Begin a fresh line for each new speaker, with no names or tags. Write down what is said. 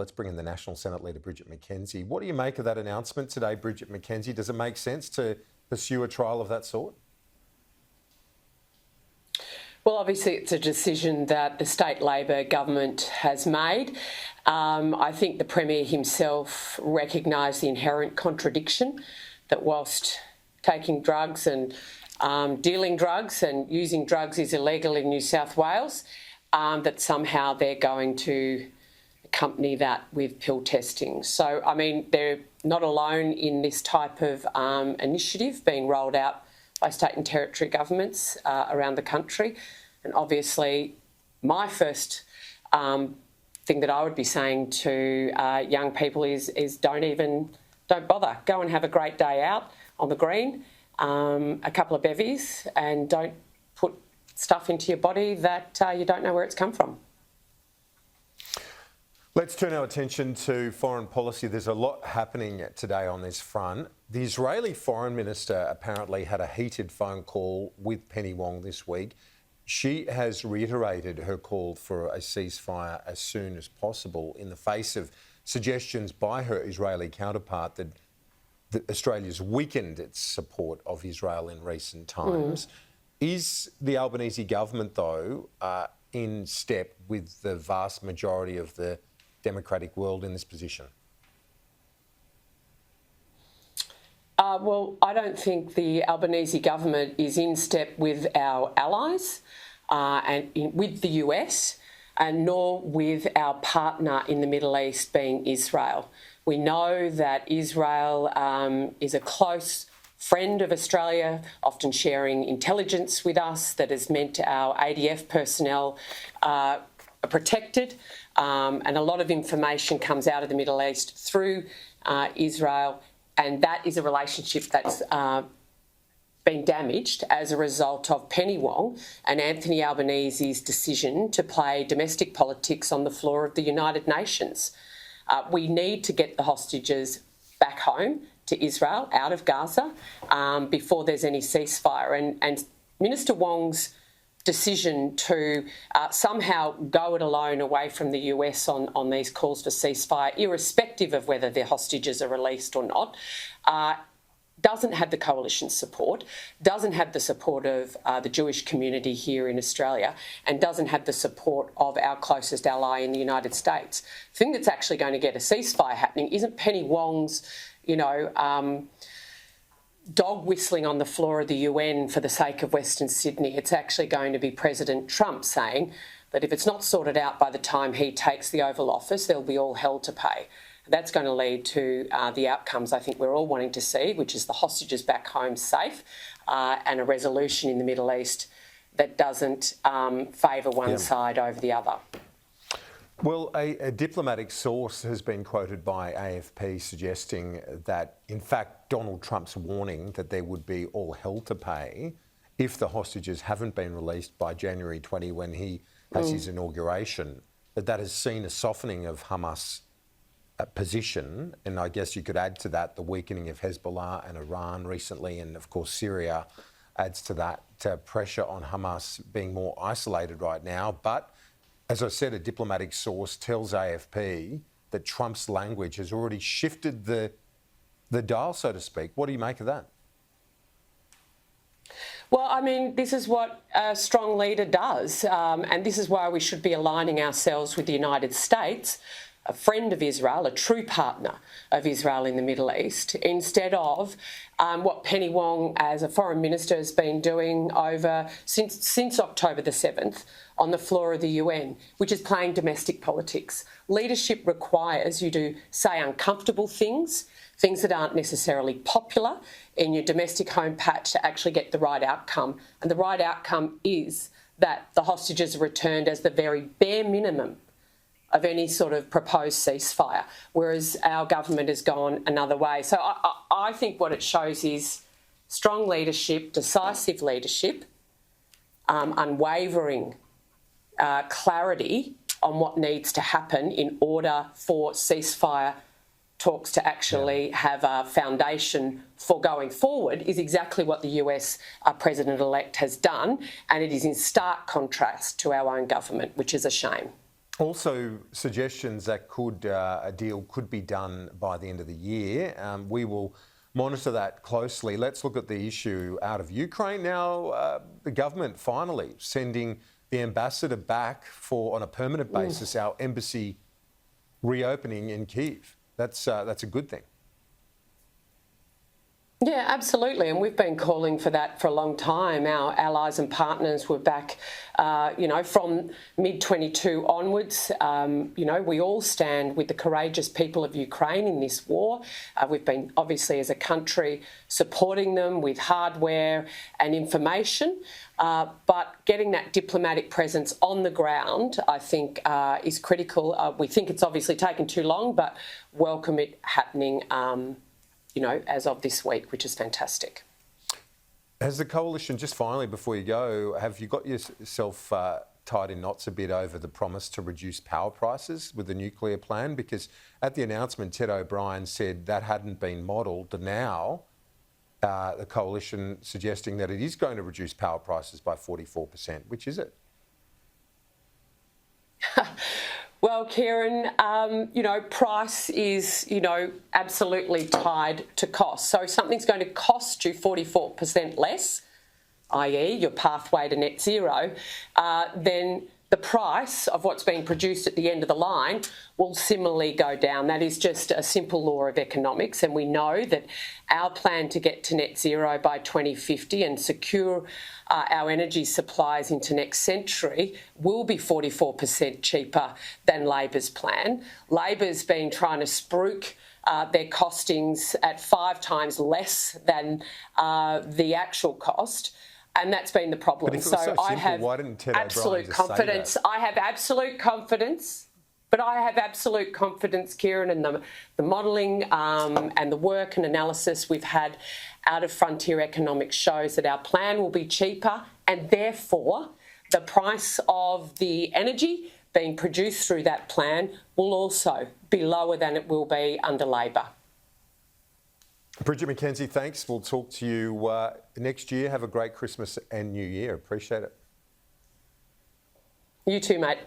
Let's bring in the National Senate Leader Bridget McKenzie. What do you make of that announcement today, Bridget McKenzie? Does it make sense to pursue a trial of that sort?
Well, obviously it's a decision that the state Labor government has made. I think the Premier himself recognised the inherent contradiction that whilst taking drugs and dealing drugs and using drugs is illegal in New South Wales, that somehow they're going to accompany that with pill testing. So, I mean, they're not alone in this type of initiative being rolled out by state and territory governments around the country. And obviously, my first thing that I would be saying to young people is don't bother. Go and have a great day out on the green, a couple of bevies, and don't put stuff into your body that you don't know where it's come from.
Let's turn our attention to foreign policy. There's a lot happening today on this front. The Israeli Foreign Minister apparently had a heated phone call with Penny Wong this week. She has reiterated her call for a ceasefire as soon as possible in the face of suggestions by her Israeli counterpart that Australia's weakened its support of Israel in recent times. Is the Albanese government, though, in step with the vast majority of the democratic world in this position?
Well, I don't think the Albanese government is in step with our allies with the US, and nor with our partner in the Middle East being Israel. We know that Israel is a close friend of Australia, often sharing intelligence with us that has meant our ADF personnel are protected, and a lot of information comes out of the Middle East through Israel, and that is a relationship that's been damaged as a result of Penny Wong and Anthony Albanese's decision to play domestic politics on the floor of the United Nations. We need to get the hostages back home to Israel, out of Gaza, before there's any ceasefire. And Minister Wong's decision to somehow go it alone away from the US on these calls for ceasefire, irrespective of whether the hostages are released or not, doesn't have the coalition's support, doesn't have the support of the Jewish community here in Australia, and doesn't have the support of our closest ally in the United States. The thing that's actually going to get a ceasefire happening isn't Penny Wong's, dog whistling on the floor of the UN for the sake of Western Sydney. It's actually going to be President Trump saying that if it's not sorted out by the time he takes the Oval Office, there'll be all hell to pay. That's going to lead to the outcomes I think we're all wanting to see, which is the hostages back home safe and a resolution in the Middle East that doesn't favour one side over the other.
Well, a diplomatic source has been quoted by AFP suggesting that, in fact, Donald Trump's warning that there would be all hell to pay if the hostages haven't been released by January 20 when he has his inauguration, that has seen a softening of Hamas' position. And I guess you could add to that the weakening of Hezbollah and Iran recently, and of course Syria adds to that pressure on Hamas being more isolated right now. But as I said, a diplomatic source tells AFP that Trump's language has already shifted the dial, so to speak. What do you make of that?
Well, I mean, this is what a strong leader does, and this is why we should be aligning ourselves with the United States, a friend of Israel, a true partner of Israel in the Middle East, instead of what Penny Wong as a foreign minister has been doing since October the 7th on the floor of the UN, which is playing domestic politics. Leadership requires you to say uncomfortable things that aren't necessarily popular in your domestic home patch to actually get the right outcome. And the right outcome is that the hostages are returned as the very bare minimum of any sort of proposed ceasefire, whereas our government has gone another way. So I think what it shows is strong leadership, decisive leadership, unwavering clarity on what needs to happen in order for ceasefire talks to actually have a foundation for going forward is exactly what the US President-elect has done, and it is in stark contrast to our own government, which is a shame.
Also, suggestions that a deal could be done by the end of the year. We will monitor that closely. Let's look at the issue out of Ukraine now. The government finally sending the ambassador back on a permanent basis. Our embassy reopening in Kyiv. That's a good thing.
Yeah, absolutely. And we've been calling for that for a long time. Our allies and partners were back, from mid-22 onwards. We all stand with the courageous people of Ukraine in this war. We've been, obviously, as a country, supporting them with hardware and information. But getting that diplomatic presence on the ground, I think, is critical. We think it's obviously taken too long, but welcome it happening as of this week, which is fantastic.
Has the coalition, just finally before you go, have you got yourself tied in knots a bit over the promise to reduce power prices with the nuclear plan? Because at the announcement, Ted O'Brien said that hadn't been modelled, and now the coalition suggesting that it is going to reduce power prices by 44%. Which is it?
Well, Kieran, price is, absolutely tied to cost. So if something's going to cost you 44% less, i.e. your pathway to net zero, then the price of what's being produced at the end of the line will similarly go down. That is just a simple law of economics, and we know that our plan to get to net zero by 2050 and secure our energy supplies into next century will be 44% cheaper than Labor's plan. Labor's been trying to spruik their costings at 5 times less than the actual cost. And that's been the problem.
But if it was so simple,
I have
why didn't Ted
absolute
O'Brien
confidence.
just say that?
I have absolute confidence, but I have absolute confidence, Kieran, in the modelling and the work and analysis we've had out of Frontier Economics shows that our plan will be cheaper, and therefore the price of the energy being produced through that plan will also be lower than it will be under Labor.
Bridget McKenzie, thanks. We'll talk to you next year. Have a great Christmas and New Year. Appreciate it.
You too, mate.